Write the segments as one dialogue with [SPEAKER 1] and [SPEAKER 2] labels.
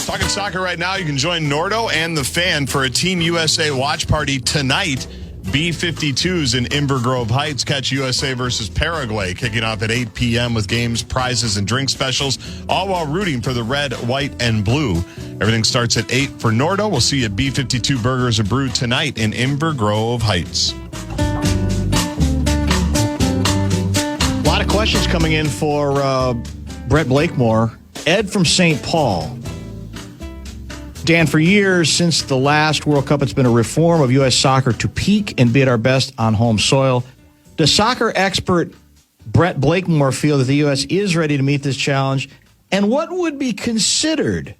[SPEAKER 1] Talking soccer right now. You can join Nordo and the Fan for a Team USA watch party tonight. B-52s in Inver Grove Heights catch USA versus Paraguay, kicking off at 8 p.m. with games, prizes, and drink specials, all while rooting for the red, white, and blue. Everything starts at 8 for Nordo. We'll see you at B-52 Burgers and Brew tonight in Inver Grove Heights.
[SPEAKER 2] A lot of questions coming in for Brett Blakemore. Ed from St. Paul. Dan, for years since the last World Cup, it's been a reform of U.S. soccer to peak and be at our best on home soil. Does soccer expert Brett Blakemore feel that the U.S. is ready to meet this challenge? And what would be considered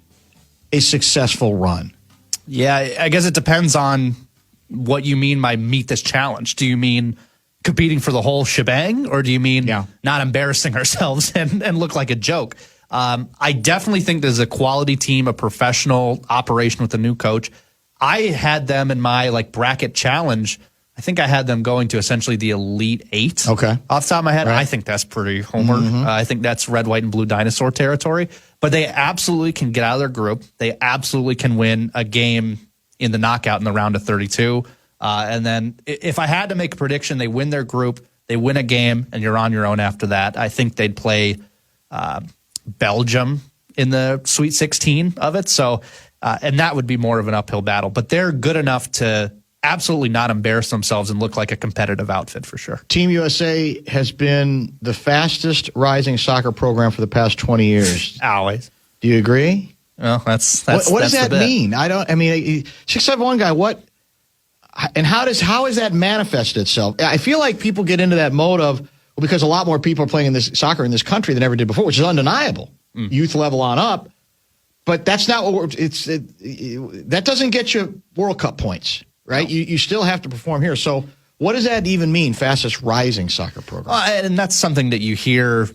[SPEAKER 2] a successful run?
[SPEAKER 3] Yeah, I guess it depends on what you mean by meet this challenge. Do you mean competing for the whole shebang, or do you mean not embarrassing ourselves and look like a joke? I definitely think there's a quality team, a professional operation with a new coach. I had them in my bracket challenge. I think I had them going to essentially the Elite Eight.
[SPEAKER 2] Okay.
[SPEAKER 3] Off the top of my head,
[SPEAKER 2] right.
[SPEAKER 3] I think that's pretty homer. I think that's red, white, and blue dinosaur territory. But they absolutely can get out of their group. They absolutely can win a game in the knockout in the round of 32. And then if I had to make a prediction, they win their group, they win a game, and you're on your own after that. I think they'd play Belgium in the Sweet 16 of it. So, and that would be more of an uphill battle. But they're good enough to absolutely not embarrass themselves and look like a competitive outfit for sure.
[SPEAKER 2] Team USA has been the fastest rising soccer program for the past 20 years.
[SPEAKER 3] Always.
[SPEAKER 2] Do you agree?
[SPEAKER 3] Well, that's
[SPEAKER 2] what does that mean? 671 guy, what? And how has that manifested itself? I feel like people get into that mode of, because a lot more people are playing in this soccer in this country than ever did before, which is undeniable. Youth level on up. But that's not what that doesn't get you World Cup points, right? No. You still have to perform here. So what does that even mean, fastest rising soccer program?
[SPEAKER 3] And that's something that you hear,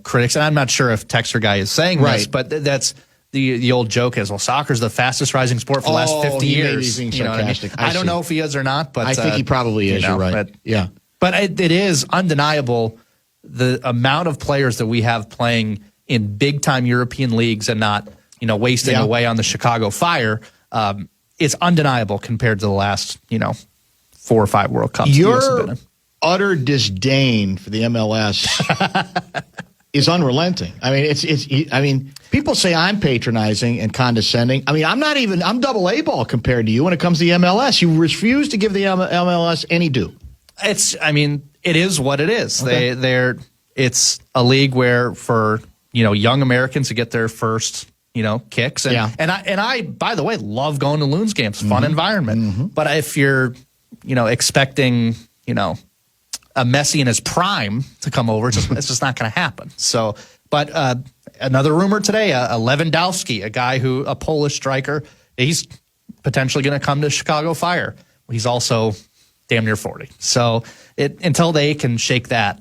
[SPEAKER 3] critics, and I'm not sure if Texter Guy is saying this, but that's the old joke is, well, soccer's the fastest rising sport for the last 50 years.
[SPEAKER 2] He's being sarcastic.
[SPEAKER 3] I don't know if he is or not, but
[SPEAKER 2] I think he probably is. You're right.
[SPEAKER 3] But it is undeniable the amount of players that we have playing in big-time European leagues and not, wasting away on the Chicago Fire. It's undeniable compared to the last, 4 or 5 World Cups.
[SPEAKER 2] Your utter disdain for the MLS is unrelenting. I mean, people say I'm patronizing and condescending. I mean, I'm double A ball compared to you when it comes to the MLS. You refuse to give the MLS any due.
[SPEAKER 3] It is what it is.
[SPEAKER 2] Okay.
[SPEAKER 3] It's a league where for young Americans to get their first kicks, and I by the way love going to Loons games. Fun environment. But if you're expecting a Messi in his prime to come over, it's just not going to happen. So, but another rumor today, Lewandowski, a Polish striker, he's potentially going to come to Chicago Fire. He's also damn near 40. So until they can shake that,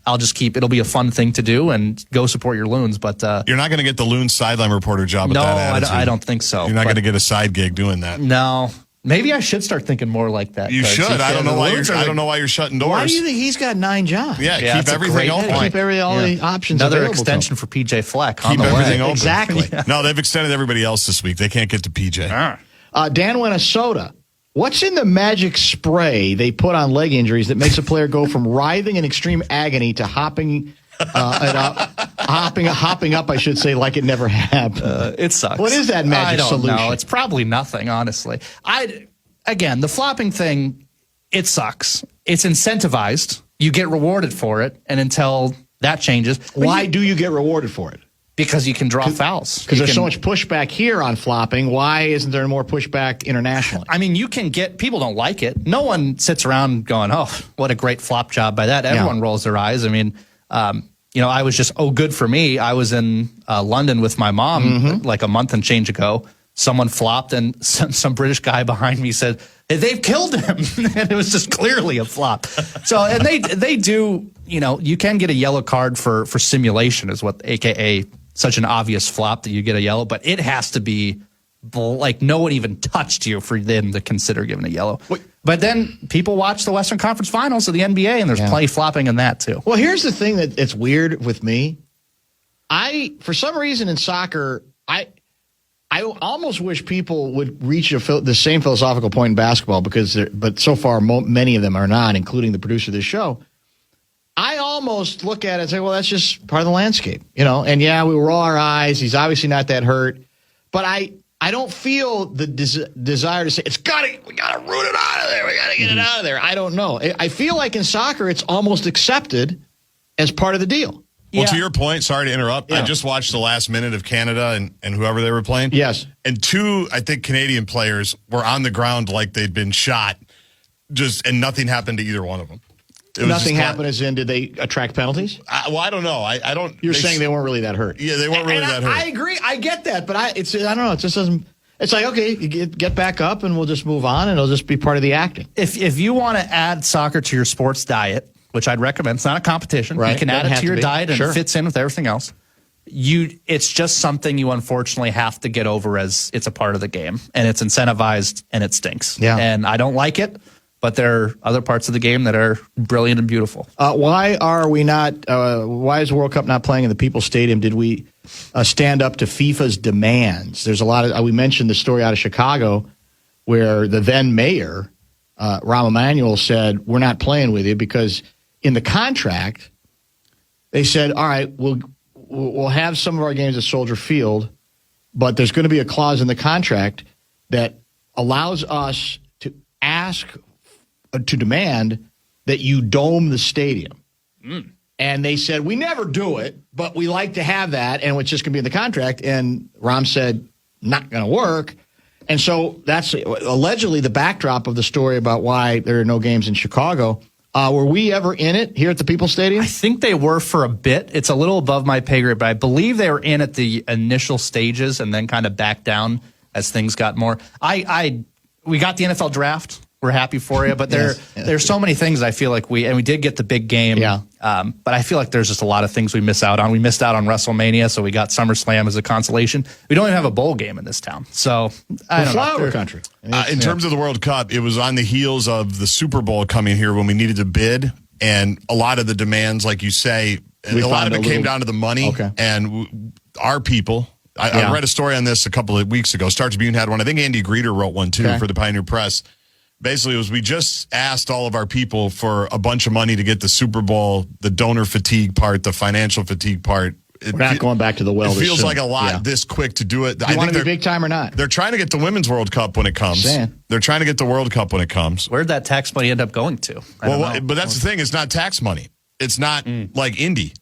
[SPEAKER 3] I'll just it'll be a fun thing to do and go support your Loons. But
[SPEAKER 1] you're not going to get the Loons sideline reporter job with that attitude.
[SPEAKER 3] I don't think so.
[SPEAKER 1] You're not going to get a side gig doing that.
[SPEAKER 3] No. Maybe I should start thinking more like that.
[SPEAKER 1] You should. I don't know why you're shutting doors.
[SPEAKER 2] Why do you think he's got 9 jobs?
[SPEAKER 1] Yeah, keep everything open.
[SPEAKER 2] Keep all the options
[SPEAKER 3] Another
[SPEAKER 2] available
[SPEAKER 3] extension for PJ Fleck.
[SPEAKER 1] Keep everything open.
[SPEAKER 2] Exactly.
[SPEAKER 1] No, they've extended everybody else this week. They can't get to PJ.
[SPEAKER 2] Dan Minnesota. What's in the magic spray they put on leg injuries that makes a player go from writhing in extreme agony to hopping up, I should say, like it never happened?
[SPEAKER 3] It sucks.
[SPEAKER 2] What is that magic solution?
[SPEAKER 3] I don't know. It's probably nothing, honestly. Again, the flopping thing, it sucks. It's incentivized. You get rewarded for it, and until that changes.
[SPEAKER 2] Why do you get rewarded for it?
[SPEAKER 3] Because you can draw fouls.
[SPEAKER 2] Because there's so much pushback here on flopping. Why isn't there more pushback internationally?
[SPEAKER 3] I mean, you can people don't like it. No one sits around going, oh, what a great flop job by that. Everyone rolls their eyes. I mean, I was just, good for me. I was in London with my mom like a month and change ago. Someone flopped, and some British guy behind me said, they've killed him. And it was just clearly a flop. So, and they do, you can get a yellow card for simulation is what, AKA such an obvious flop that you get a yellow, but it has to be like no one even touched you for them to consider giving a yellow. Wait. But then people watch the Western Conference Finals of the NBA, and there's plenty flopping in that too.
[SPEAKER 2] Well, here's the thing that's weird with me. For some reason in soccer, I almost wish people would reach the same philosophical point in basketball but so far many of them are not, including the producer of this show. I almost look at it and say, well, that's just part of the landscape, And yeah, we roll our eyes. He's obviously not that hurt, but I don't feel the desire to say we got to root it out of there. We got to get it out of there. I don't know. I feel like in soccer, it's almost accepted as part of the deal.
[SPEAKER 1] Well, to your point, sorry to interrupt.
[SPEAKER 2] Yeah.
[SPEAKER 1] I just watched the last minute of Canada and whoever they were playing.
[SPEAKER 2] Yes.
[SPEAKER 1] And 2, I think, Canadian players were on the ground like they'd been shot, and nothing happened to either one of them.
[SPEAKER 2] Nothing happened as in, did they attract penalties?
[SPEAKER 1] I don't know. I don't.
[SPEAKER 2] You're saying they weren't really that hurt.
[SPEAKER 1] Yeah, they weren't really that hurt.
[SPEAKER 2] I agree. I get that, but I don't know. It just doesn't. It's like, okay, you get back up and we'll just move on, and it'll just be part of the acting.
[SPEAKER 3] If you want to add soccer to your sports diet, which I'd recommend, it's not a competition.
[SPEAKER 2] Right.
[SPEAKER 3] You can add it to your diet, and
[SPEAKER 2] Sure.
[SPEAKER 3] it fits in with everything else. It's just something you unfortunately have to get over as it's a part of the game, and it's incentivized, and it stinks.
[SPEAKER 2] Yeah.
[SPEAKER 3] And I don't like it. But there are other parts of the game that are brilliant and beautiful.
[SPEAKER 2] Why are we not? Why is the World Cup not playing in the People's Stadium? Did we stand up to FIFA's demands? There's a lot of. We mentioned the story out of Chicago, where the then mayor, Rahm Emanuel, said, "We're not playing with you because in the contract, they said, all right, we'll have some of our games at Soldier Field, but there's going to be a clause in the contract that allows us to ask." To demand that you dome the stadium. And they said, we never do it, but we like to have that, and it's just going to be in the contract. And Rahm said, not going to work. And so that's allegedly the backdrop of the story about why there are no games in Chicago. Were we ever in it here at the People's Stadium?
[SPEAKER 3] I think they were for a bit. It's a little above my pay grade, but I believe they were in at the initial stages and then kind of backed down as things got more. We got the NFL draft. We're happy for you, but there's so many things I feel like we did get the big game.
[SPEAKER 2] Yeah.
[SPEAKER 3] But I feel like there's just a lot of things we miss out on. We missed out on WrestleMania, so we got SummerSlam as a consolation. We don't even have a bowl game in this town. So I don't know.
[SPEAKER 2] Flower country.
[SPEAKER 1] In terms of the World Cup, it was on the heels of the Super Bowl coming here when we needed to bid, and a lot of the demands, like you say, a lot of it came down to the money.
[SPEAKER 2] Okay.
[SPEAKER 1] And our people. I read a story on this a couple of weeks ago. Star Tribune had one. I think Andy Greeter wrote one too for the Pioneer Press. Basically, it was we just asked all of our people for a bunch of money to get the Super Bowl, the donor fatigue part, the financial fatigue part.
[SPEAKER 2] We're not going back to the well.
[SPEAKER 1] It feels like a lot this quick to do it.
[SPEAKER 2] I want to be big time or not?
[SPEAKER 1] They're trying to get the Women's World Cup when it comes. They're trying to get the World Cup when it comes.
[SPEAKER 3] Where'd that tax money end up going to?
[SPEAKER 1] But that's the thing. It's not tax money. It's not like Indy.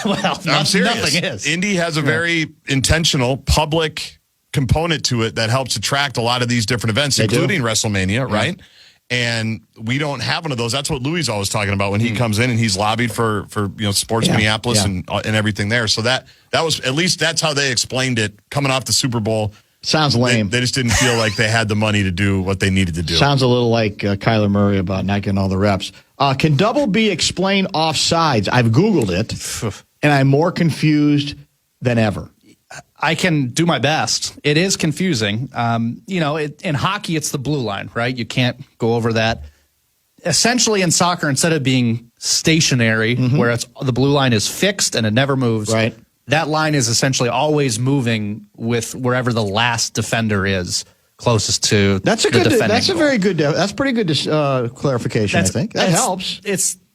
[SPEAKER 3] Well,
[SPEAKER 1] I'm serious.
[SPEAKER 3] Nothing is.
[SPEAKER 1] Indy has a very intentional public component to it that helps attract a lot of these different events, including WrestleMania, right? And we don't have one of those. That's what Louis is always talking about when he comes in and he's lobbied for Sports Minneapolis and everything there. So that was, at least that's how they explained it coming off the Super Bowl.
[SPEAKER 2] Sounds lame.
[SPEAKER 1] They just didn't feel like they had the money to do what they needed to do.
[SPEAKER 2] Sounds a little like Kyler Murray about not getting all the reps. Can Double B explain offsides? I've Googled it, and I'm more confused than ever.
[SPEAKER 3] I can do my best. It is confusing. In hockey, it's the blue line, right? You can't go over that. Essentially, in soccer, instead of being stationary, where the blue line is fixed and it never moves,
[SPEAKER 2] right?
[SPEAKER 3] That line is essentially always moving with wherever the last defender is closest to the defending
[SPEAKER 2] That's a
[SPEAKER 3] goal.
[SPEAKER 2] very good. That's pretty good clarification. I think that helps.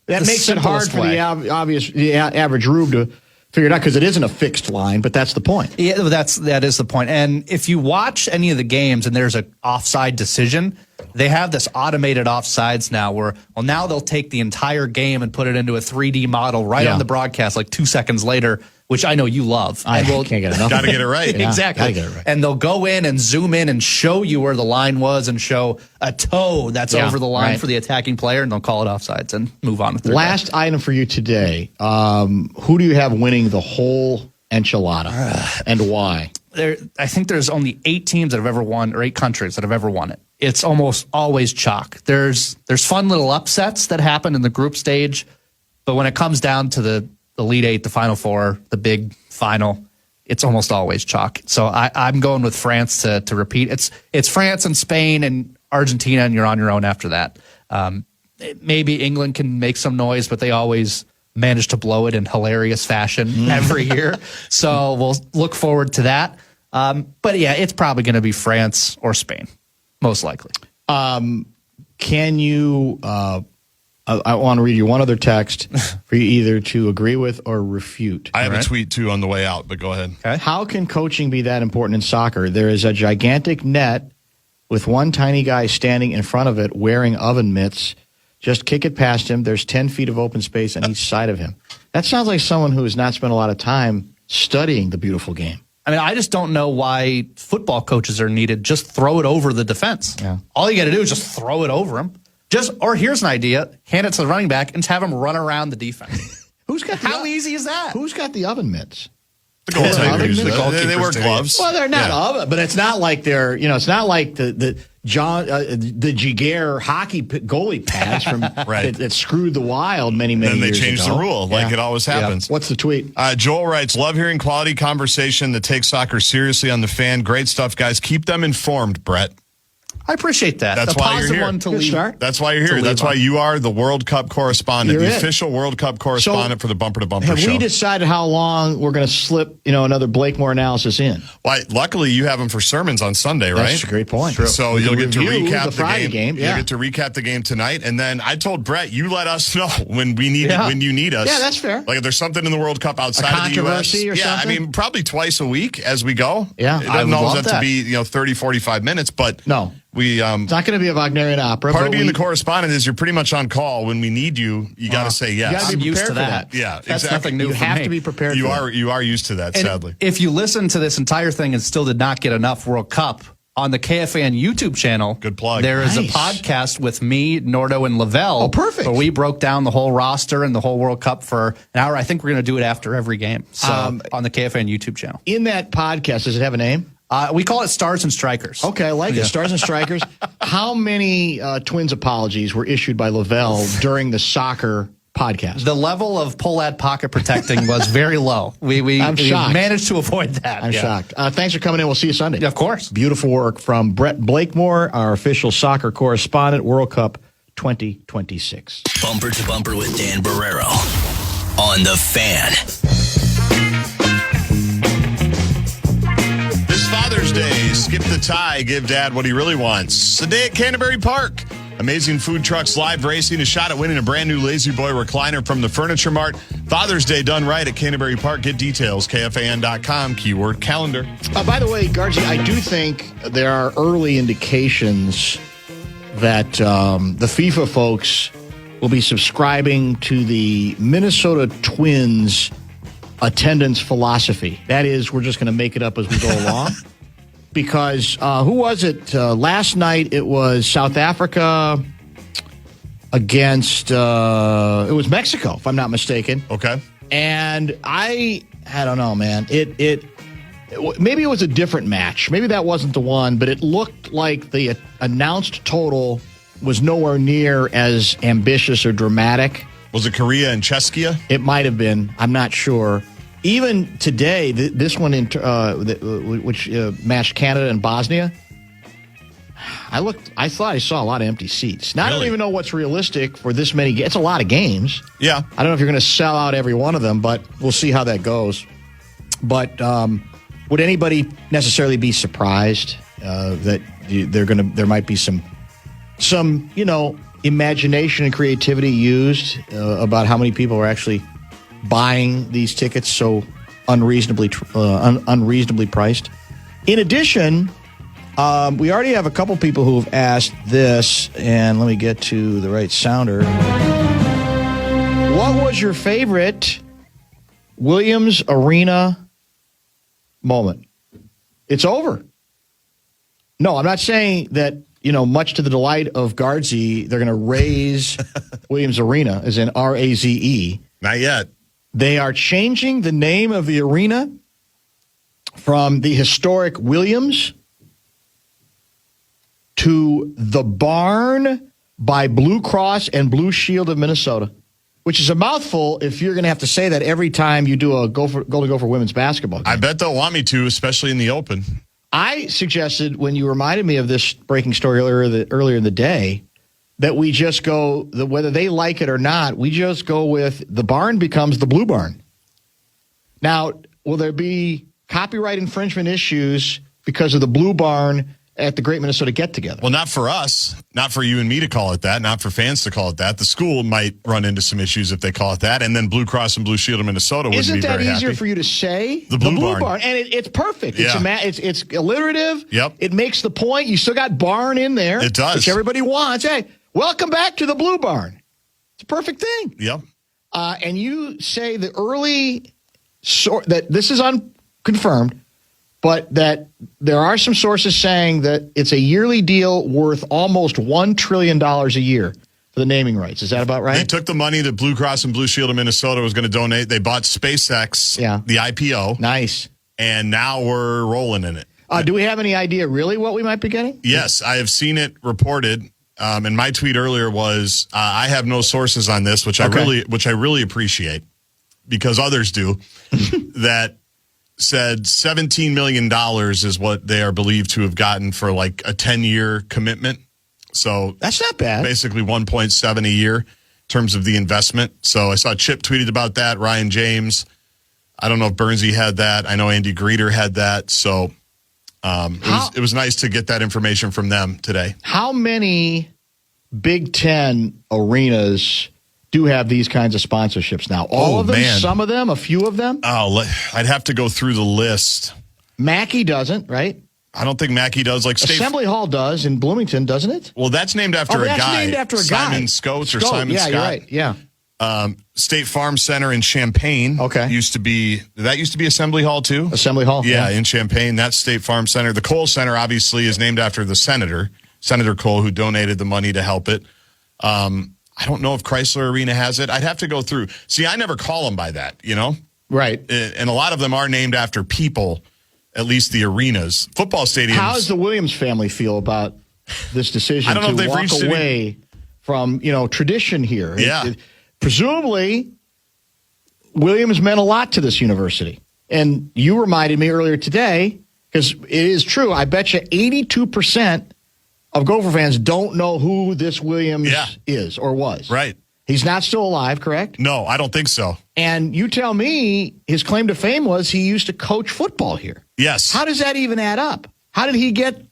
[SPEAKER 2] That makes it hard for the average rube to figure it out because it isn't a fixed line. But that's the point.
[SPEAKER 3] Yeah, that is the point. And if you watch any of the games and there's an offside decision, they have this automated offsides now where, now they'll take the entire game and put it into a 3D model right on the broadcast like 2 seconds later, which I know you love.
[SPEAKER 2] I can't get enough.
[SPEAKER 1] Got to get it right.
[SPEAKER 3] Exactly.
[SPEAKER 2] Gotta get it right.
[SPEAKER 3] And they'll go in and zoom in and show you where the line was and show a toe that's over the line for the attacking player, and they'll call it offsides and move on with their
[SPEAKER 2] Last item for you today. Who do you have winning the whole enchilada and why?
[SPEAKER 3] I think there's only 8 teams that have ever won, or 8 countries that have ever won it. It's almost always chalk. There's fun little upsets that happen in the group stage, but when it comes down to the Elite 8, the Final 4, the big final, it's almost always chalk. So I'm going with France to repeat. It's France and Spain and Argentina, and you're on your own after that. Maybe England can make some noise, but they always manage to blow it in hilarious fashion every year. So we'll look forward to that. But yeah, it's probably going to be France or Spain, most likely.
[SPEAKER 2] Can you? I want to read you one other text for you either to agree with or refute.
[SPEAKER 1] I have a tweet, too, on the way out, but go ahead.
[SPEAKER 3] Okay.
[SPEAKER 2] How can coaching be that important in soccer? There is a gigantic net with one tiny guy standing in front of it wearing oven mitts. Just kick it past him. There's 10 feet of open space on each side of him. That sounds like someone who has not spent a lot of time studying the beautiful game.
[SPEAKER 3] I mean, I just don't know why football coaches are needed. Just throw it over the defense.
[SPEAKER 2] Yeah.
[SPEAKER 3] All you got to do is just throw it over him. Or here's an idea: hand it to the running back and just have him run around the defense. How easy is that?
[SPEAKER 2] Who's got the oven mitts?
[SPEAKER 1] The goaltenders. They wear gloves.
[SPEAKER 2] Well, they're not oven, but it's not like they're, it's not like the Jaguar hockey goalie pads from that screwed the Wild many years ago.
[SPEAKER 1] Then they changed the rule, like it always happens.
[SPEAKER 2] What's the tweet?
[SPEAKER 1] Joel writes, love hearing quality conversation that takes soccer seriously on the Fan. Great stuff, guys. Keep them informed, Brett.
[SPEAKER 3] I appreciate that.
[SPEAKER 1] That's why you're here.
[SPEAKER 3] One to leave.
[SPEAKER 1] That's why you're here. That's why you are the World Cup correspondent, the official World Cup correspondent for the Bumper to Bumper show.
[SPEAKER 2] Have we decided how long we're going to slip, another Blakemore analysis in?
[SPEAKER 1] Well, luckily, you have them for sermons on Sunday, right?
[SPEAKER 2] That's a great point.
[SPEAKER 1] So you'll get to recap
[SPEAKER 2] the Friday game.
[SPEAKER 1] You'll get to recap the game tonight, and then I told Brett, you let us know when you need us.
[SPEAKER 2] Yeah, that's fair.
[SPEAKER 1] Like if there's something in the World Cup outside of the U.S.
[SPEAKER 2] or something?
[SPEAKER 1] I mean, probably twice a week as we go.
[SPEAKER 2] Yeah,
[SPEAKER 1] it doesn't always have to be 30, 45 minutes, but
[SPEAKER 2] no.
[SPEAKER 1] It's
[SPEAKER 2] not going to be a Wagnerian opera.
[SPEAKER 1] Part of being the correspondent is you're pretty much on call. When we need you, you got to say yes.
[SPEAKER 2] You got to be
[SPEAKER 3] used
[SPEAKER 2] prepared
[SPEAKER 3] to
[SPEAKER 2] for
[SPEAKER 3] that.
[SPEAKER 1] Yeah,
[SPEAKER 3] that's
[SPEAKER 1] exactly.
[SPEAKER 3] nothing new.
[SPEAKER 2] You
[SPEAKER 3] for
[SPEAKER 2] have
[SPEAKER 3] me.
[SPEAKER 2] to be prepared.
[SPEAKER 1] You are used to that.
[SPEAKER 3] And
[SPEAKER 1] sadly,
[SPEAKER 3] if you listen to this entire thing and still did not get enough World Cup on the KFAN YouTube channel,
[SPEAKER 1] good plug.
[SPEAKER 3] There is a podcast with me, Nordo, and Lavelle.
[SPEAKER 2] Oh, perfect.
[SPEAKER 3] Where we broke down the whole roster and the whole World Cup for an hour. I think we're going to do it after every game. So on the KFAN YouTube channel.
[SPEAKER 2] In that podcast, does it have a name?
[SPEAKER 3] We call it Stars and Strikers.
[SPEAKER 2] Okay, I like it. Stars and Strikers. How many Twins apologies were issued by Lavelle during the soccer podcast?
[SPEAKER 3] The level of Polad pocket protecting was very low. We managed to avoid that.
[SPEAKER 2] I'm shocked. Thanks for coming in. We'll see you Sunday.
[SPEAKER 3] Yeah, of course.
[SPEAKER 2] Beautiful work from Brett Blakemore, our official soccer correspondent, World Cup 2026.
[SPEAKER 4] Bumper to Bumper with Dan Barrero on The Fan.
[SPEAKER 1] Father's Day, skip the tie, give Dad what he really wants. A day at Canterbury Park. Amazing food trucks, live racing, a shot at winning a brand new Lazy Boy recliner from the Furniture Mart. Father's Day done right at Canterbury Park. Get details, KFAN.com, keyword calendar.
[SPEAKER 2] By the way, Gargi, I do think there are early indications that the FIFA folks will be subscribing to the Minnesota Twins attendance philosophy. That is, we're just going to make it up as we go along. Because who was it? Last night it was South Africa against, it was Mexico, if I'm not mistaken.
[SPEAKER 1] Okay.
[SPEAKER 2] And I don't know, man. It maybe it was a different match. Maybe that wasn't the one, but it looked like the announced total was nowhere near as ambitious or dramatic.
[SPEAKER 1] Was it Korea and Czechia?
[SPEAKER 2] It might have been. I'm not sure. Even today, this one, which matched Canada and Bosnia, I thought I saw a lot of empty seats. Now, really? I don't even know what's realistic for this many games. It's a lot of games.
[SPEAKER 1] Yeah.
[SPEAKER 2] I don't know if you're going to sell out every one of them, but we'll see how that goes. But would anybody necessarily be surprised that there might be some imagination and creativity used about how many people are actually buying these tickets so unreasonably priced? In addition, we already have a couple people who have asked this, and let me get to the right sounder. What was your favorite Williams Arena moment? It's over. No, I'm not saying that, much to the delight of Guardsy, they're going to raise Williams Arena, as in R-A-Z-E.
[SPEAKER 1] Not yet.
[SPEAKER 2] They are changing the name of the arena from the historic Williams to the Barn by Blue Cross and Blue Shield of Minnesota, which is a mouthful if you're going to have to say that every time you do a Golden Gopher women's basketball game.
[SPEAKER 1] I bet they'll want me to, especially in the open.
[SPEAKER 2] I suggested, when you reminded me of this breaking story earlier in the day, that we just go, whether they like it or not, we just go with the Barn becomes the Blue Barn. Now, will there be copyright infringement issues because of the Blue Barn at the Great Minnesota Get-Together.
[SPEAKER 1] Well, not for us, not for you and me to call it that, not for fans to call it that. The school might run into some issues if they call it that, and then Blue Cross and Blue Shield of Minnesota would be very happy.
[SPEAKER 2] Isn't that easier for you to say?
[SPEAKER 1] The Blue
[SPEAKER 2] Barn. And it's perfect.
[SPEAKER 1] Yeah.
[SPEAKER 2] It's alliterative.
[SPEAKER 1] Yep.
[SPEAKER 2] It makes the point. You still got barn in there.
[SPEAKER 1] It does.
[SPEAKER 2] Which everybody wants. Hey, welcome back to the Blue Barn. It's a perfect thing.
[SPEAKER 1] Yep.
[SPEAKER 2] And you say the early that this is unconfirmed, but that there are some sources saying that it's a yearly deal worth almost $1 trillion a year for the naming rights. Is that about right?
[SPEAKER 1] They took the money that Blue Cross and Blue Shield of Minnesota was going to donate. They bought SpaceX, the IPO.
[SPEAKER 2] Nice.
[SPEAKER 1] And now we're rolling in it.
[SPEAKER 2] Do we have any idea really what we might be getting?
[SPEAKER 1] Yes, I have seen it reported. And my tweet earlier was, I have no sources on this, which I really appreciate because others do, that said $17 million is what they are believed to have gotten for like a 10-year commitment. So
[SPEAKER 2] that's not bad.
[SPEAKER 1] Basically 1.7 a year in terms of the investment. So I saw Chip tweeted about that. Ryan James. I don't know if Bernsey had that. I know Andy Greeter had that. So it was nice to get that information from them today. How
[SPEAKER 2] many Big Ten arenas do have these kinds of sponsorships now? All of them? Man. Some of them? A few of them?
[SPEAKER 1] Oh, I'd have to go through the list.
[SPEAKER 2] Mackey doesn't, right?
[SPEAKER 1] I don't think Mackey does. Like
[SPEAKER 2] Assembly Hall does in Bloomington, doesn't it?
[SPEAKER 1] Well, that's named after a guy.
[SPEAKER 2] That's named after a guy.
[SPEAKER 1] Simon Scott or Simon Scott.
[SPEAKER 2] Yeah, you're right. Yeah.
[SPEAKER 1] State Farm Center in Champaign. Used to be Assembly Hall too?
[SPEAKER 2] Assembly Hall.
[SPEAKER 1] Yeah, in Champaign. That's State Farm Center. The Cole Center obviously is named after the senator, Senator Cole, who donated the money to help it. I don't know if Chrysler Arena has it. I'd have to go through. See, I never call them by that, you know?
[SPEAKER 2] Right.
[SPEAKER 1] And a lot of them are named after people, at least the arenas. Football stadiums.
[SPEAKER 2] How does the Williams family feel about this decision to walk away from, tradition here?
[SPEAKER 1] Yeah.
[SPEAKER 2] Presumably, Williams meant a lot to this university. And you reminded me earlier today, because it is true, I bet you 82% of Gopher fans don't know who this Williams is or was.
[SPEAKER 1] Right.
[SPEAKER 2] He's not still alive, correct?
[SPEAKER 1] No, I don't think so.
[SPEAKER 2] And you tell me his claim to fame was he used to coach football here.
[SPEAKER 1] Yes.
[SPEAKER 2] How does that even add up? How did he get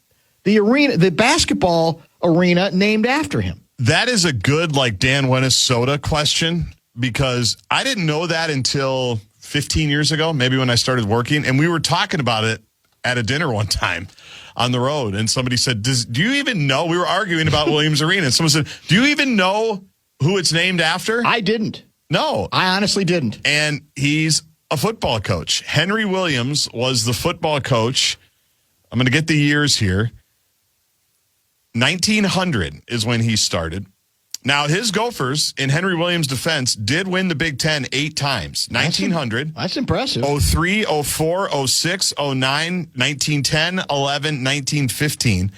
[SPEAKER 2] the basketball arena named after him?
[SPEAKER 1] That is a good, Dan Minnesota question, because I didn't know that until 15 years ago, maybe when I started working. And we were talking about it at a dinner one time on the road. And somebody said, do you even know? We were arguing about Williams Arena. And someone said, do you even know who it's named after?
[SPEAKER 2] I didn't.
[SPEAKER 1] No.
[SPEAKER 2] I honestly didn't.
[SPEAKER 1] And he's a football coach. Henry Williams was the football coach. I'm going to get the years here. 1900 is when he started. Now, his Gophers, in Henry Williams' defense, did win the Big Ten 8 times. 1900.
[SPEAKER 2] That's impressive.
[SPEAKER 1] 03, 04, 06, 09, 1910, 11, 1915.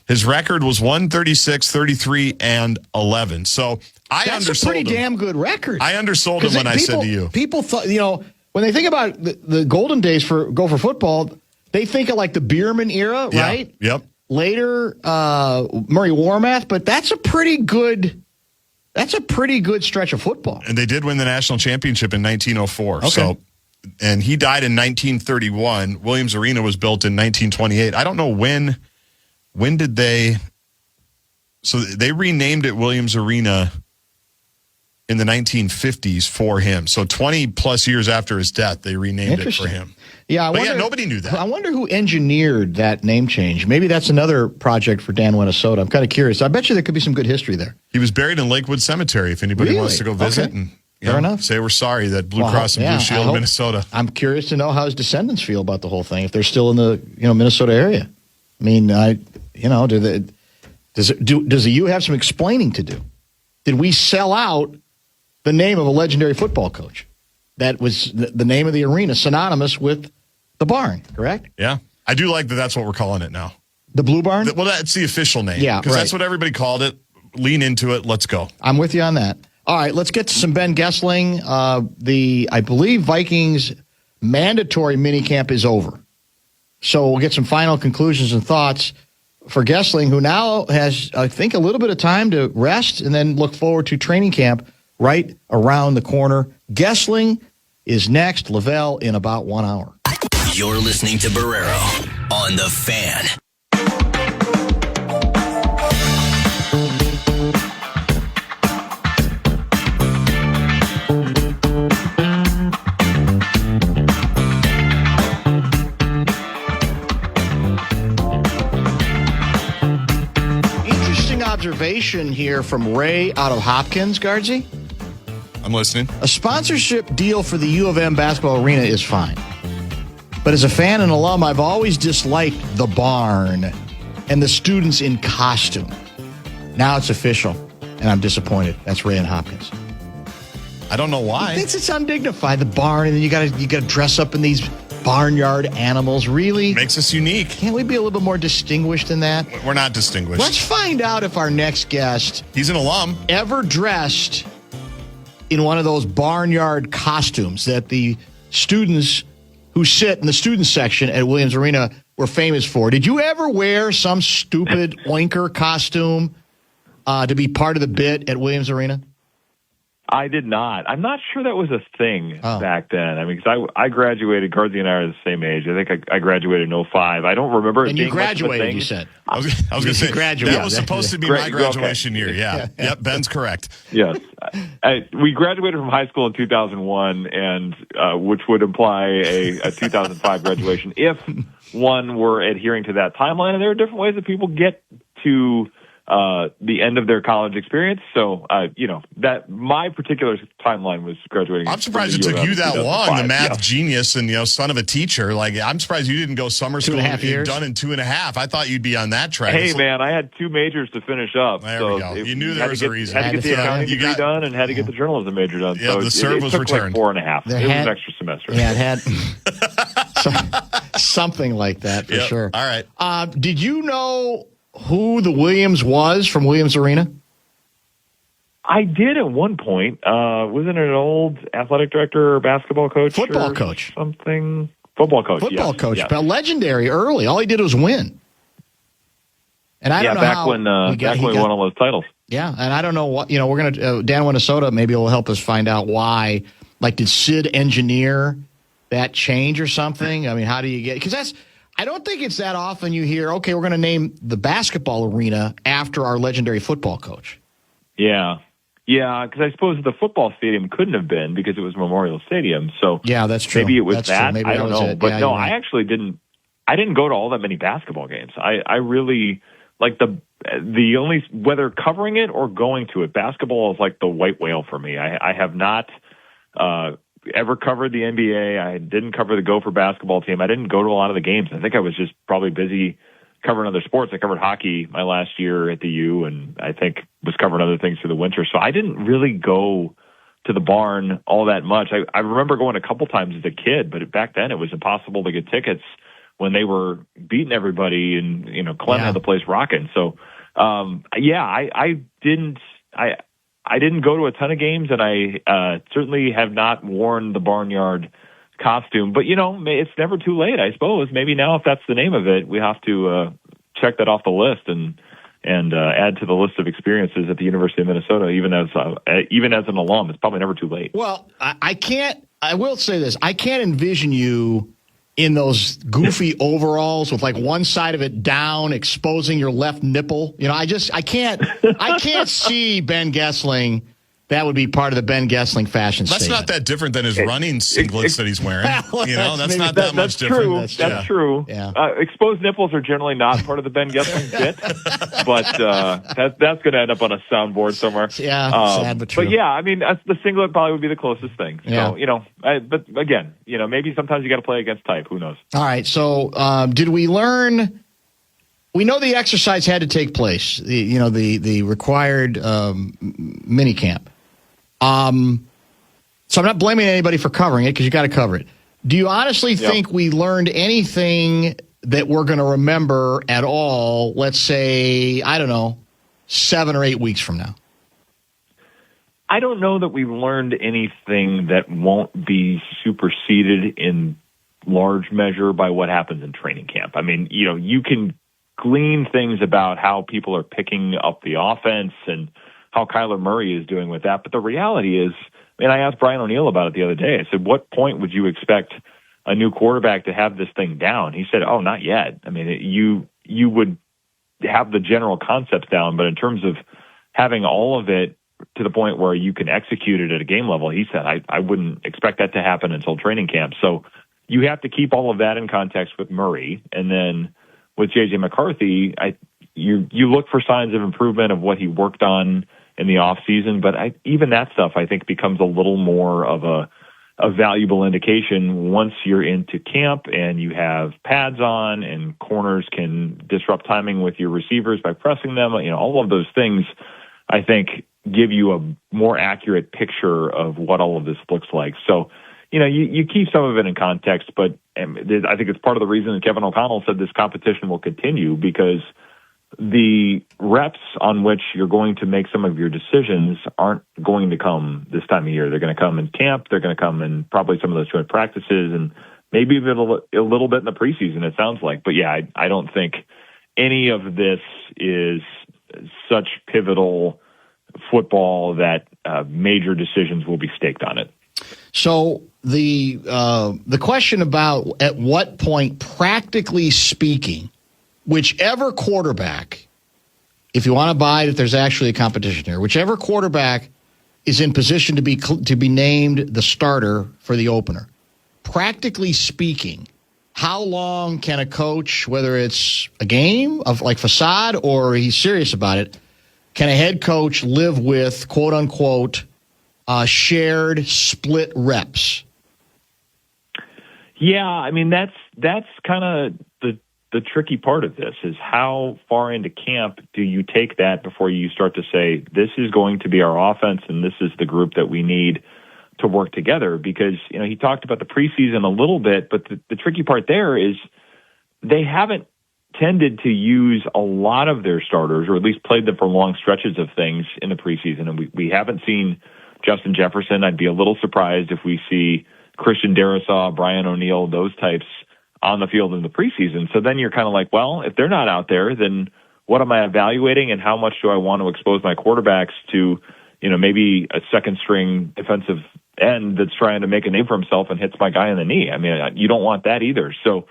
[SPEAKER 1] His record was 136, 33, and 11. So I undersold him.
[SPEAKER 2] That's a pretty damn good record.
[SPEAKER 1] I undersold him when I said to you.
[SPEAKER 2] People thought, when they think about the golden days for Gopher football, they think of the Bierman era, right?
[SPEAKER 1] Yep.
[SPEAKER 2] Later, Murray Warmath, but that's a pretty good stretch of football.
[SPEAKER 1] And they did win the national championship in 1904.
[SPEAKER 2] Okay.
[SPEAKER 1] So, and he died in 1931. Williams Arena was built in 1928. I don't know when did they. So they renamed it Williams Arena in the 1950s for him. So 20 plus years after his death, they renamed it for him.
[SPEAKER 2] Yeah,
[SPEAKER 1] nobody knew that.
[SPEAKER 2] I wonder who engineered that name change. Maybe that's another project for Dan Minnesota. I'm kind of curious. I bet you there could be some good history there.
[SPEAKER 1] He was buried in Lakewood Cemetery if anybody wants to go visit and
[SPEAKER 2] Fair enough.
[SPEAKER 1] say we're sorry that Blue Cross and Blue Shield of Minnesota.
[SPEAKER 2] I'm curious to know how his descendants feel about the whole thing, if they're still in the Minnesota area. I mean, does the U have some explaining to do? Did we sell out the name of a legendary football coach? That was the name of the arena, synonymous with the barn, correct?
[SPEAKER 1] Yeah. I do like that that's what we're calling it now.
[SPEAKER 2] The Blue Barn?
[SPEAKER 1] Well, that's the official name.
[SPEAKER 2] Yeah,
[SPEAKER 1] because that's what everybody called it. Lean into it. Let's go.
[SPEAKER 2] I'm with you on that. All right, let's get to some Ben Goessling. I believe Vikings mandatory minicamp is over. So we'll get some final conclusions and thoughts for Goessling, who now has, I think, a little bit of time to rest and then look forward to training camp right around the corner. Goessling is next. Lavelle in about 1 hour.
[SPEAKER 4] You're listening to Barrero on The Fan.
[SPEAKER 2] Interesting observation here from Ray out of Hopkins, Guardsy.
[SPEAKER 1] I'm listening.
[SPEAKER 2] A sponsorship deal for the U of M basketball arena is fine. But as a fan and alum, I've always disliked the barn and the students in costume. Now it's official, and I'm disappointed. That's Ray and Hopkins.
[SPEAKER 1] I don't know why.
[SPEAKER 2] He thinks it's undignified, the barn, and then you gotta dress up in these barnyard animals. Really?
[SPEAKER 1] Makes us unique.
[SPEAKER 2] Can't we be a little bit more distinguished than that?
[SPEAKER 1] We're not distinguished.
[SPEAKER 2] Let's find out if our next guest
[SPEAKER 1] He's an alum.
[SPEAKER 2] ever dressed in one of those barnyard costumes that the students who sit in the student section at Williams Arena were famous for. Did you ever wear some stupid oinker costume to be part of the bit at Williams Arena?
[SPEAKER 5] I did not. I'm not sure that was a thing back then. I mean, because I graduated, Guardsy and I are the same age. I think I graduated in 05. I don't remember it
[SPEAKER 2] And
[SPEAKER 5] being
[SPEAKER 2] you graduated,
[SPEAKER 5] much of a thing.
[SPEAKER 2] you said.
[SPEAKER 1] I was going to say,
[SPEAKER 2] graduated.
[SPEAKER 1] that was supposed to be my graduation year. Yeah. Yep, Ben's correct.
[SPEAKER 5] Yes. We graduated from high school in 2001, and which would imply a 2005 graduation if one were adhering to that timeline. And there are different ways that people get to the end of their college experience. So, that my particular timeline was graduating.
[SPEAKER 1] I'm surprised it took you that long, the math genius and, son of a teacher. Like, I'm surprised you didn't go summer school
[SPEAKER 2] 2.5 years.
[SPEAKER 1] done in 2.5. I thought you'd be on that track.
[SPEAKER 5] Hey, man, I had 2 majors to finish up.
[SPEAKER 1] There we go. You knew there was a reason.
[SPEAKER 5] Had to get the accounting degree done and had to get the journalism major done.
[SPEAKER 1] Yeah,
[SPEAKER 5] so
[SPEAKER 1] the serve
[SPEAKER 5] it
[SPEAKER 1] was
[SPEAKER 5] took
[SPEAKER 1] returned.
[SPEAKER 5] Like 4.5. It was an extra semester.
[SPEAKER 2] Yeah, it had something like that for sure.
[SPEAKER 1] All right.
[SPEAKER 2] Did you know who the Williams was from Williams Arena?
[SPEAKER 5] I did at one point. Wasn't it an old athletic director or basketball coach?
[SPEAKER 2] Football
[SPEAKER 5] or
[SPEAKER 2] coach.
[SPEAKER 5] Something. Football coach.
[SPEAKER 2] Football
[SPEAKER 5] yes,
[SPEAKER 2] coach.
[SPEAKER 5] yes.
[SPEAKER 2] But legendary early. All he did was win. And I don't know
[SPEAKER 5] back
[SPEAKER 2] how
[SPEAKER 5] when we won all those titles.
[SPEAKER 2] Yeah, and I don't know what, we're going to, Dan Minnesota maybe will help us find out why. Like, did Sid engineer that change or something? I mean, how do you get, because I don't think it's that often you hear, okay, we're going to name the basketball arena after our legendary football coach.
[SPEAKER 5] Yeah. Yeah, because I suppose the football stadium couldn't have been because it was Memorial Stadium. So
[SPEAKER 2] yeah, that's true.
[SPEAKER 5] Maybe it was
[SPEAKER 2] that's
[SPEAKER 5] that.
[SPEAKER 2] Maybe
[SPEAKER 5] I don't know.
[SPEAKER 2] It.
[SPEAKER 5] But
[SPEAKER 2] yeah,
[SPEAKER 5] no,
[SPEAKER 2] right.
[SPEAKER 5] I actually didn't. I didn't go to all that many basketball games. I really like the only, whether covering it or going to it, basketball is like the white whale for me. I have not ever covered the NBA. I didn't cover the Gopher basketball team. I didn't go to a lot of the games. I think I was just probably busy covering other sports. I covered hockey my last year at the U, and I think was covering other things through the winter. So I didn't really go to the barn all that much. I remember going a couple times as a kid, but back then it was impossible to get tickets when they were beating everybody, and Clem had the place rocking. So I didn't go to a ton of games, and I certainly have not worn the barnyard costume. But it's never too late, I suppose. Maybe now, if that's the name of it, we have to check that off the list and add to the list of experiences at the University of Minnesota. Even as an alum, it's probably never too late.
[SPEAKER 2] Well, I will say this: I can't envision you in those goofy overalls with like one side of it down, exposing your left nipple. I can't see Ben Goessling. That would be part of the Ben Goessling fashion
[SPEAKER 1] That's
[SPEAKER 2] statement.
[SPEAKER 1] not that different than his running singlets that he's wearing. That's not that much different.
[SPEAKER 5] That's true.
[SPEAKER 2] Yeah.
[SPEAKER 5] Exposed nipples are generally not part of the Ben Goessling bit, but that's going to end up on a soundboard somewhere.
[SPEAKER 2] Yeah, sad but true.
[SPEAKER 5] But yeah, I mean, the singlet probably would be the closest thing. So, but again, maybe sometimes you got to play against type. Who knows?
[SPEAKER 2] All right. So, did we learn? We know the exercise had to take place. The required mini camp. So I'm not blaming anybody for covering it because you got to cover it. Do you honestly think we learned anything that we're going to remember at all? Let's say, I don't know, 7 or 8 weeks from now.
[SPEAKER 5] I don't know that we learned anything that won't be superseded in large measure by what happens in training camp. I mean, you can glean things about how people are picking up the offense and how Kyler Murray is doing with that. But the reality is, I asked Brian O'Neill about it the other day. I said, what point would you expect a new quarterback to have this thing down? He said, "Oh, not yet. I mean, you would have the general concepts down, but in terms of having all of it to the point where you can execute it at a game level," he said, I wouldn't expect that to happen until training camp. So you have to keep all of that in context with Murray. And then with J.J. McCarthy, you look for signs of improvement of what he worked on in the offseason, but even that stuff, I think, becomes a little more of a valuable indication once you're into camp and you have pads on and corners can disrupt timing with your receivers by pressing them. All of those things, I think, give you a more accurate picture of what all of this looks like. So, you keep some of it in context, but I think it's part of the reason that Kevin O'Connell said this competition will continue, because the reps on which you're going to make some of your decisions aren't going to come this time of year. They're going to come in camp. They're going to come in probably some of those joint practices and maybe even a little bit in the preseason, it sounds like. But yeah, I don't think any of this is such pivotal football that major decisions will be staked on it.
[SPEAKER 2] So the question about at what point, practically speaking, whichever quarterback, if you want to buy it, if there's actually a competition here, whichever quarterback is in position to be named the starter for the opener, practically speaking, how long can a coach, whether it's a game of like facade or he's serious about it, can a head coach live with, quote unquote, shared split reps?
[SPEAKER 5] Yeah, I mean, that's kind of the tricky part of this, is how far into camp do you take that before you start to say, this is going to be our offense and this is the group that we need to work together? Because, he talked about the preseason a little bit, but the tricky part there is they haven't tended to use a lot of their starters, or at least played them for long stretches of things in the preseason. And we haven't seen Justin Jefferson. I'd be a little surprised if we see Christian Darrisaw, Brian O'Neill, those types on the field in the preseason. So then you're kind of like, well, if they're not out there, then what am I evaluating, and how much do I want to expose my quarterbacks to, maybe a second string defensive end that's trying to make a name for himself and hits my guy in the knee? I mean, you don't want that either. So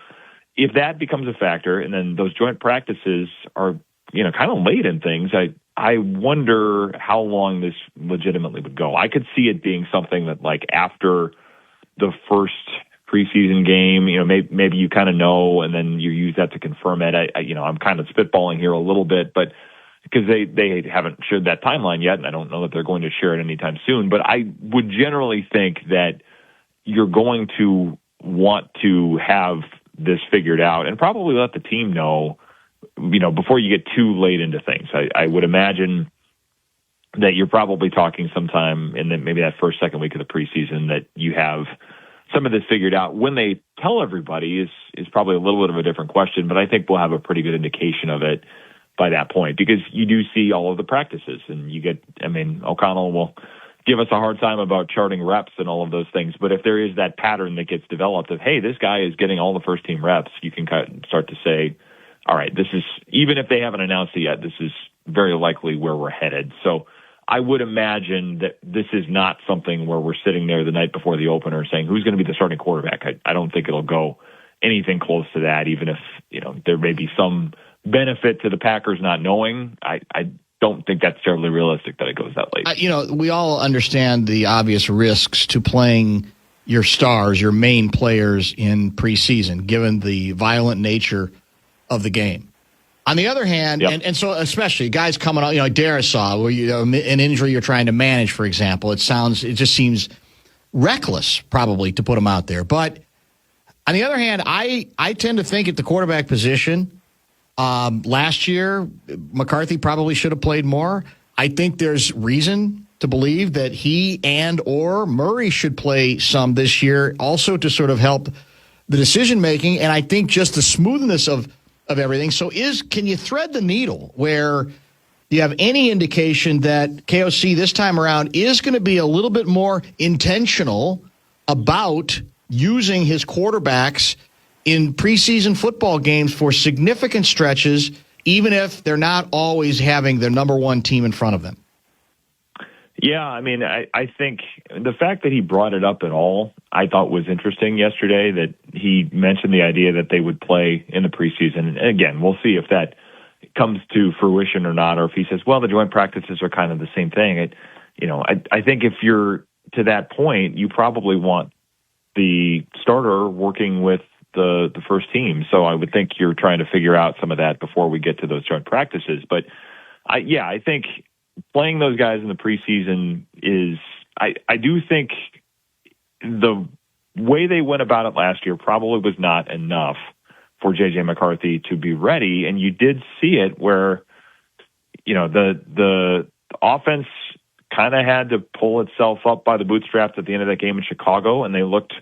[SPEAKER 5] if that becomes a factor, and then those joint practices are, kind of late in things, I wonder how long this legitimately would go. I could see it being something that, like, after the first preseason game, maybe you kind of know, and then you use that to confirm it. I'm kind of spitballing here a little bit, but because they haven't shared that timeline yet, and I don't know that they're going to share it anytime soon. But I would generally think that you're going to want to have this figured out and probably let the team know, before you get too late into things. I would imagine that you're probably talking sometime in maybe that first, second week of the preseason that you have some of this figured out. When they tell everybody is probably a little bit of a different question, but I think we'll have a pretty good indication of it by that point, because you do see all of the practices, and O'Connell will give us a hard time about charting reps and all of those things. But if there is that pattern that gets developed of, hey, this guy is getting all the first team reps, you can start to say, all right, this is, even if they haven't announced it yet, this is very likely where we're headed. So I would imagine that this is not something where we're sitting there the night before the opener saying, who's going to be the starting quarterback? I don't think it'll go anything close to that, even if, there may be some benefit to the Packers not knowing. I don't think that's terribly realistic that it goes that late.
[SPEAKER 2] We all understand the obvious risks to playing your stars, your main players in preseason, given the violent nature of the game. On the other hand,
[SPEAKER 5] yep.
[SPEAKER 2] and so especially guys coming out, Darrisaw, where an injury you're trying to manage, for example, it just seems reckless probably to put him out there. But on the other hand, I tend to think at the quarterback position, last year, McCarthy probably should have played more. I think there's reason to believe that he and or Murray should play some this year also to sort of help the decision-making. And I think just the smoothness of everything. So can you thread the needle where you have any indication that KOC this time around is going to be a little bit more intentional about using his quarterbacks in preseason football games for significant stretches, even if they're not always having their number one team in front of them?
[SPEAKER 5] Yeah, I mean, I think the fact that he brought it up at all, I thought was interesting yesterday, that he mentioned the idea that they would play in the preseason. And again, we'll see if that comes to fruition or not, or if he says, well, the joint practices are kind of the same thing. I think if you're to that point, you probably want the starter working with the first team. So I would think you're trying to figure out some of that before we get to those joint practices. But I think playing those guys in the preseason is, I do think the way they went about it last year probably was not enough for J.J. McCarthy to be ready. And you did see it where, the offense kind of had to pull itself up by the bootstraps at the end of that game in Chicago, and they looked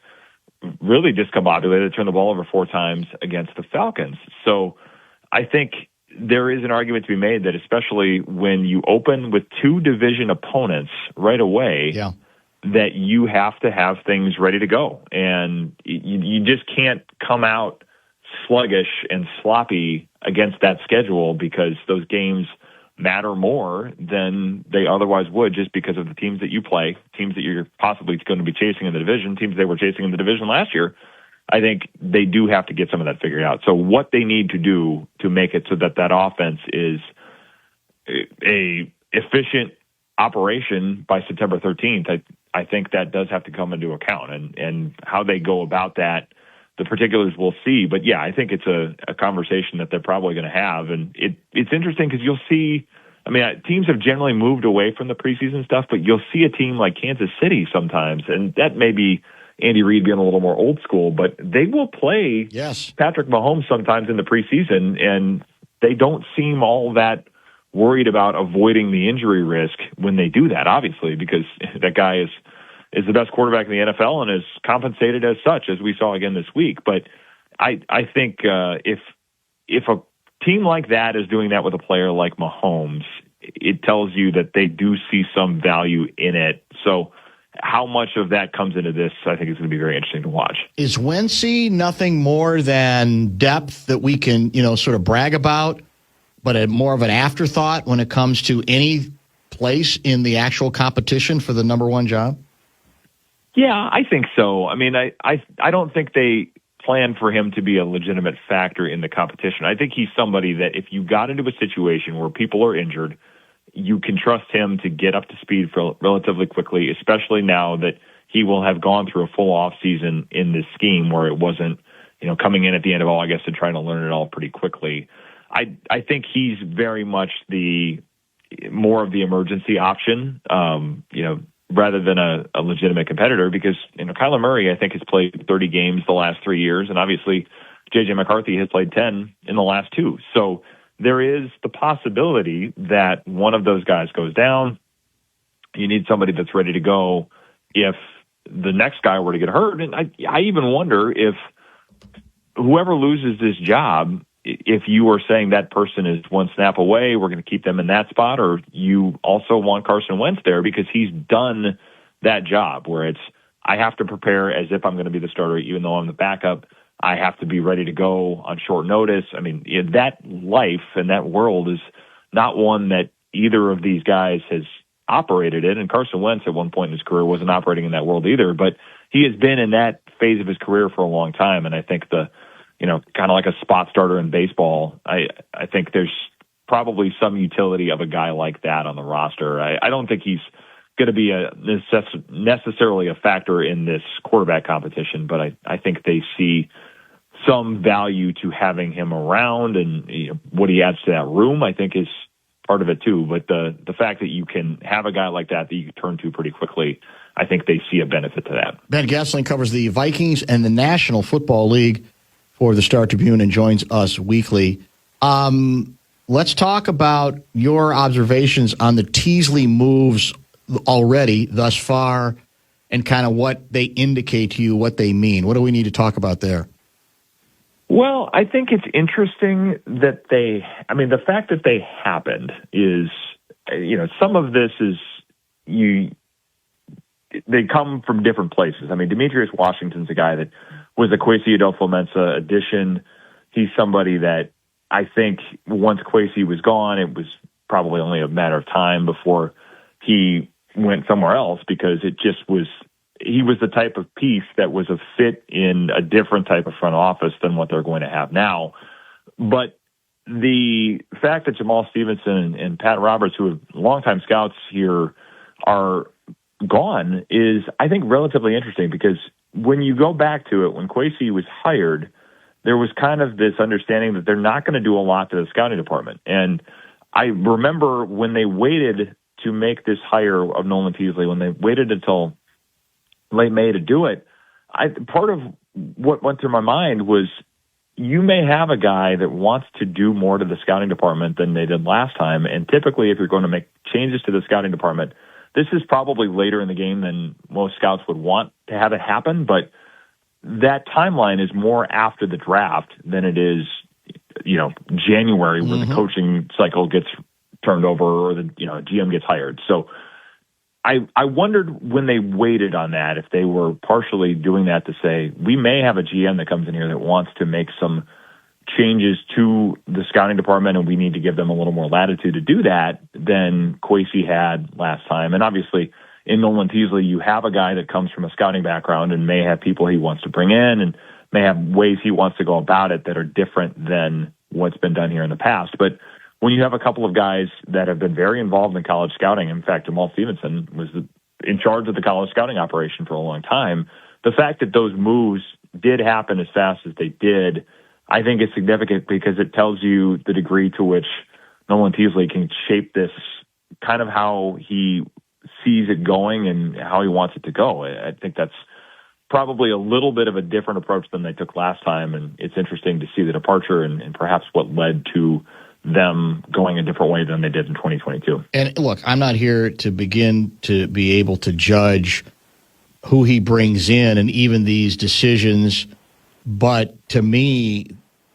[SPEAKER 5] really discombobulated. They turned the ball over 4 times against the Falcons. So I think there is an argument to be made that especially when you open with 2 division opponents right away, that you have to have things ready to go. And you just can't come out sluggish and sloppy against that schedule, because those games matter more than they otherwise would, just because of the teams that you play, teams that you're possibly going to be chasing in the division, teams they were chasing in the division last year. I think they do have to get some of that figured out. So what they need to do to make it so that that offense is a efficient operation by September 13th, I think that does have to come into account, and how they go about that, the particulars we'll see. But yeah, I think it's a conversation that they're probably going to have. And it's interesting because you'll see, teams have generally moved away from the preseason stuff, but you'll see a team like Kansas City sometimes, and that may be Andy Reid being a little more old school, but they will play Patrick Mahomes sometimes in the preseason, and they don't seem all that worried about avoiding the injury risk when they do that, obviously, because that guy is the best quarterback in the NFL and is compensated as such, as we saw again this week. But I think if a team like that is doing that with a player like Mahomes, it tells you that they do see some value in it. So how much of that comes into this, I think, is going to be very interesting to watch.
[SPEAKER 2] Is Wentzy nothing more than depth that we can, sort of brag about, but more of an afterthought when it comes to any place in the actual competition for the number 1 job?
[SPEAKER 5] Yeah, I think so. I don't think they plan for him to be a legitimate factor in the competition. I think he's somebody that if you got into a situation where people are injured, you can trust him to get up to speed relatively quickly, especially now that he will have gone through a full off season in this scheme where it wasn't, coming in at the end of August and trying to learn it all pretty quickly. I think he's very much more of the emergency option, rather than a legitimate competitor, because Kyler Murray, I think, has played 30 games the last 3 years, and obviously J.J. McCarthy has played 10 in the last 2. So there is the possibility that one of those guys goes down. You need somebody that's ready to go if the next guy were to get hurt. And I even wonder if whoever loses this job, if you are saying that person is one snap away, we're going to keep them in that spot, or you also want Carson Wentz there because he's done that job where it's, I have to prepare as if I'm going to be the starter, even though I'm the backup. I have to be ready to go on short notice. That life and that world is not one that either of these guys has operated in. And Carson Wentz at one point in his career wasn't operating in that world either, but he has been in that phase of his career for a long time. And I think kind of like a spot starter in baseball, I think there's probably some utility of a guy like that on the roster. I don't think he's going to be necessarily a factor in this quarterback competition, but I think they see some value to having him around, and what he adds to that room, I think, is part of it too. But the fact that you can have a guy like that you can turn to pretty quickly, I think they see a benefit to that.
[SPEAKER 2] Ben Goessling covers the Vikings and the National Football League for the Star Tribune and joins us weekly. Let's talk about your observations on the Teasley moves already thus far and kind of what they indicate to you, what they mean. What do we need to talk about there?
[SPEAKER 5] Well, I think it's interesting that the fact that they happened is, some of this is they come from different places. Demetrius Washington's a guy that was a Kwesi Adolfo-Mensah addition. He's somebody that I think once Kwesi was gone, it was probably only a matter of time before he went somewhere else because it just was. He was the type of piece that was a fit in a different type of front office than what they're going to have now. But the fact that Jamal Stevenson and Pat Roberts, who are longtime scouts here, are gone is, I think, relatively interesting because when you go back to it, when Kwesi was hired, there was kind of this understanding that they're not going to do a lot to the scouting department. And I remember when they waited to make this hire of Nolan Teasley, when they waited until late May to do it, part of what went through my mind was you may have a guy that wants to do more to the scouting department than they did last time. And typically, if you're going to make changes to the scouting department, this is probably later in the game than most scouts would want to have it happen. But that timeline is more after the draft than it is, January where the coaching cycle gets turned over or the GM gets hired. So I wondered when they waited on that, if they were partially doing that to say, we may have a GM that comes in here that wants to make some changes to the scouting department, and we need to give them a little more latitude to do that than Kwesi had last time. And obviously, in Nolan Teasley, you have a guy that comes from a scouting background and may have people he wants to bring in and may have ways he wants to go about it that are different than what's been done here in the past. But when you have a couple of guys that have been very involved in college scouting, in fact, Jamal Stevenson was in charge of the college scouting operation for a long time, the fact that those moves did happen as fast as they did, I think is significant because it tells you the degree to which Nolan Teasley can shape this kind of how he sees it going and how he wants it to go. I think that's probably a little bit of a different approach than they took last time, and it's interesting to see the departure and perhaps what led to them going a different way than they did in 2022.
[SPEAKER 2] And look, I'm not here to begin to be able to judge who he brings in and even these decisions, but to me,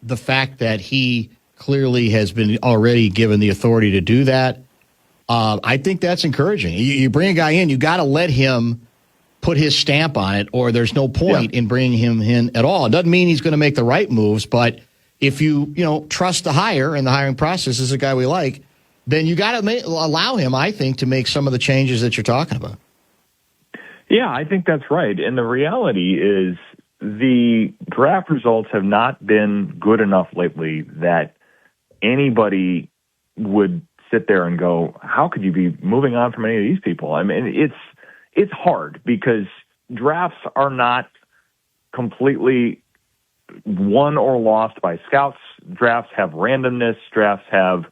[SPEAKER 2] the fact that he clearly has been already given the authority to do that, I think that's encouraging. You bring a guy in, you got to let him put his stamp on it, or there's no point in bringing him in at all. It doesn't mean he's going to make the right moves, but if you trust the hire and the hiring process is a guy we like, then you got to allow him, I think, to make some of the changes that you're talking about.
[SPEAKER 5] Yeah, I think that's right. And the reality is the draft results have not been good enough lately that anybody would sit there and go, how could you be moving on from any of these people? I mean, it's hard because drafts are not completely won or lost by scouts. Drafts have randomness. Drafts have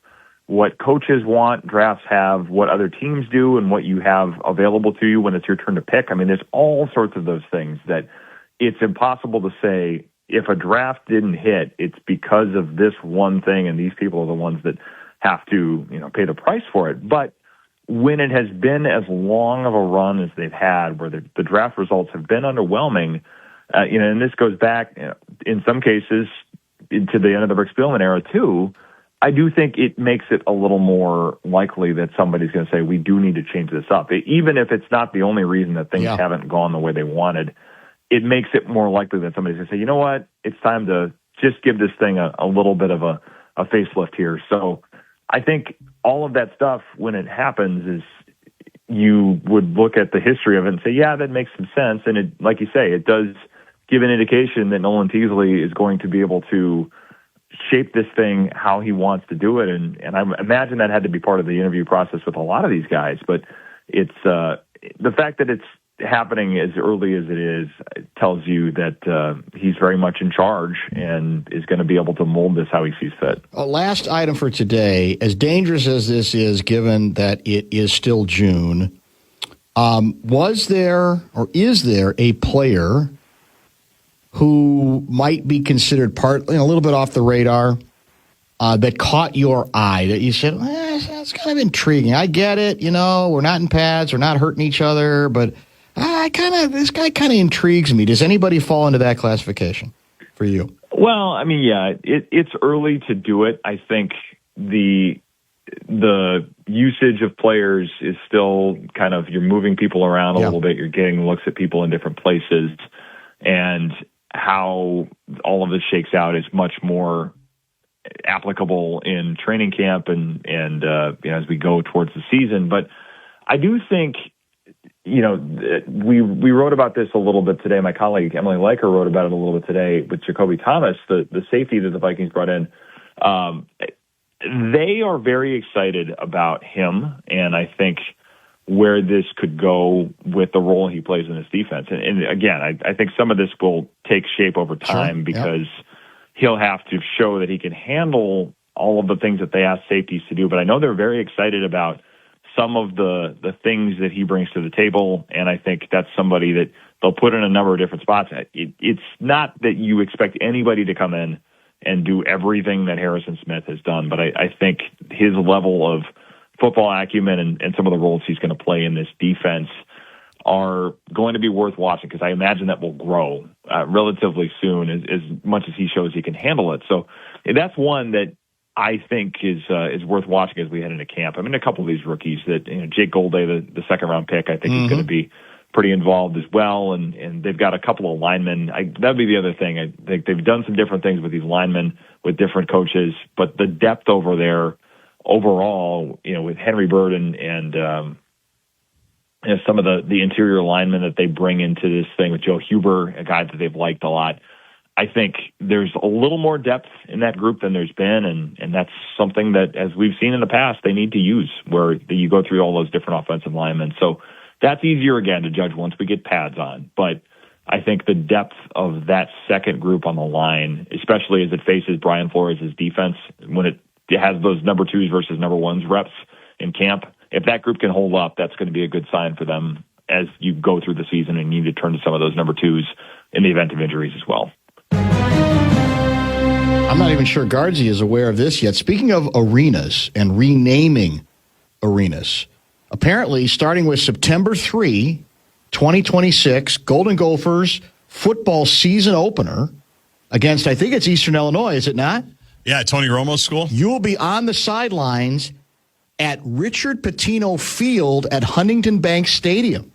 [SPEAKER 5] what coaches want. Drafts have what other teams do and what you have available to you when it's your turn to pick. I mean, there's all sorts of those things that it's impossible to say if a draft didn't hit, it's because of this one thing and these people are the ones that have to, pay the price for it. But when it has been as long of a run as they've had, where the draft results have been underwhelming, and this goes back in some cases into the end of the Rick Spielman era too, I do think it makes it a little more likely that somebody's going to say, we do need to change this up. Even if it's not the only reason that things haven't gone the way they wanted, it makes it more likely that somebody's going to say, you know what, it's time to just give this thing a little bit of a facelift here. So I think all of that stuff, when it happens, is you would look at the history of it and say, yeah, that makes some sense. And it, like you say, it does give an indication that Nolan Teasley is going to be able to shape this thing how he wants to do it. And I imagine that had to be part of the interview process with a lot of these guys. But it's the fact that it's happening as early as it is, it tells you that he's very much in charge and is going to be able to mold this how he sees fit.
[SPEAKER 2] Last item for today, as dangerous as this is, given that it is still June, was there or is there a player who might be considered a little bit off the radar that caught your eye, that you said, that's kind of intriguing. I get it, we're not in pads, we're not hurting each other, but this guy kind of intrigues me. Does anybody fall into that classification for you?
[SPEAKER 5] Well, I mean, yeah, it's early to do it. I think the usage of players is still kind of, you're moving people around a little bit. You're getting looks at people in different places, and how all of this shakes out is much more applicable in training camp and as we go towards the season. But I do think we wrote about this a little bit today. My colleague Emily Leiker wrote about it a little bit today with Jacoby Thomas, the safety that the Vikings brought in. They are very excited about him, and I think where this could go with the role he plays in this defense. And again, I think some of this will take shape over time because he'll have to show that he can handle all of the things that they ask safeties to do. But I know they're very excited about some of the things that he brings to the table, and I think that's somebody that they'll put in a number of different spots. It's not that you expect anybody to come in and do everything that Harrison Smith has done, but I think his level of football acumen and some of the roles he's going to play in this defense are going to be worth watching, because I imagine that will grow relatively soon as much as he shows he can handle it. So that's one that I think is worth watching as we head into camp. I mean, a couple of these rookies that, Jake Golday, the second round pick, I think is going to be pretty involved as well. And they've got a couple of linemen. That'd be the other thing. I think they've done some different things with these linemen with different coaches, but the depth over there overall, with Henry Bird and some of the interior linemen that they bring into this thing with Joe Huber, a guy that they've liked a lot. I think there's a little more depth in that group than there's been, and that's something that, as we've seen in the past, they need to use, where you go through all those different offensive linemen. So that's easier, again, to judge once we get pads on. But I think the depth of that second group on the line, especially as it faces Brian Flores' defense, when it has those number twos versus number ones reps in camp, if that group can hold up, that's going to be a good sign for them as you go through the season and you need to turn to some of those number twos in the event of injuries as well.
[SPEAKER 2] I'm not even sure Guardsy is aware of this yet. Speaking of arenas and renaming arenas, apparently starting with September 3, 2026, Golden Gophers football season opener against, I think it's Eastern Illinois, is it not?
[SPEAKER 1] Yeah, Tony Romo's school.
[SPEAKER 2] You will be on the sidelines at Richard Pitino Field at Huntington Bank Stadium.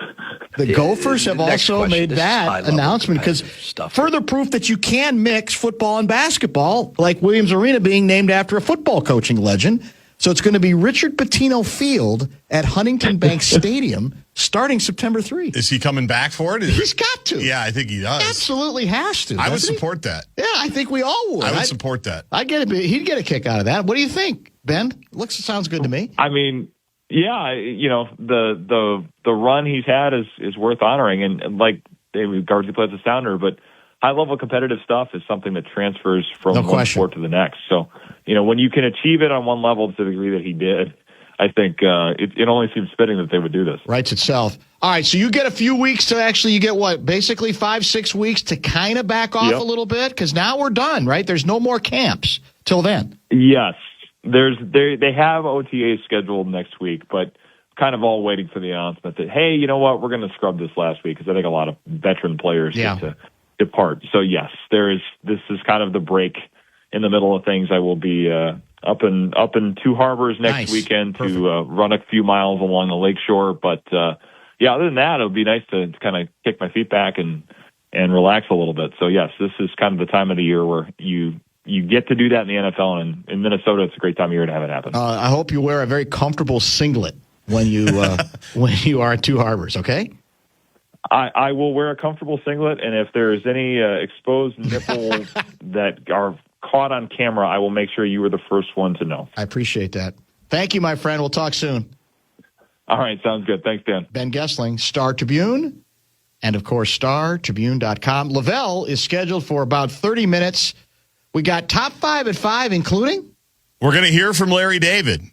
[SPEAKER 2] The Gophers have also made that announcement, because further proof that you can mix football and basketball, like Williams Arena being named after a football coaching legend. So it's going to be Richard Pitino Field at Huntington Bank Stadium starting September 3.
[SPEAKER 1] Is he coming back for it?
[SPEAKER 2] He's got to.
[SPEAKER 1] Yeah, I think he does.
[SPEAKER 2] Absolutely has to.
[SPEAKER 1] I would support that.
[SPEAKER 2] Yeah, I think we all would.
[SPEAKER 1] I would support that.
[SPEAKER 2] He'd get a kick out of that. What do you think, Ben? Sounds good to me.
[SPEAKER 5] I mean, yeah, the run he's had is worth honoring, and like David Guardsy plays a sounder, but high-level competitive stuff is something that transfers from one sport to the next. So, when you can achieve it on one level to the degree that he did, I think it only seems fitting that they would do this.
[SPEAKER 2] Writes itself. All right, so you get a few weeks to actually, you get what, basically 5-6 weeks to kind of back off a little bit? Because now we're done, right? There's no more camps till then.
[SPEAKER 5] Yes. They have OTAs scheduled next week, but kind of all waiting for the announcement that, hey, you know what, we're going to scrub this last week, because I think a lot of veteran players get to depart. So yes, this is kind of the break in the middle of things. I will be up in Two Harbors next weekend to run a few miles along the lakeshore. But other than that, it would be nice to kind of kick my feet back and relax a little bit. So yes, this is kind of the time of the year where you get to do that in the NFL, and in Minnesota, it's a great time of year to have it happen.
[SPEAKER 2] I hope you wear a very comfortable singlet when you are at Two Harbors. Okay.
[SPEAKER 5] I will wear a comfortable singlet, and if there's any exposed nipples that are caught on camera, I will make sure you are the first one to know.
[SPEAKER 2] I appreciate that. Thank you, my friend. We'll talk soon.
[SPEAKER 5] All right, sounds good. Thanks, Dan.
[SPEAKER 2] Ben Goessling, Star Tribune, and, of course, StarTribune.com. Lavelle is scheduled for about 30 minutes. We got top 5 at 5, including?
[SPEAKER 1] We're going to hear from Larry David.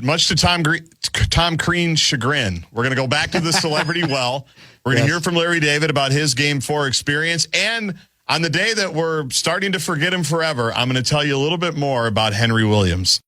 [SPEAKER 1] Much to Tom Crean's chagrin, we're going to go back to the celebrity well. We're going to hear from Larry David about his Game 4 experience. And on the day that we're starting to forget him forever, I'm going to tell you a little bit more about Henry Williams.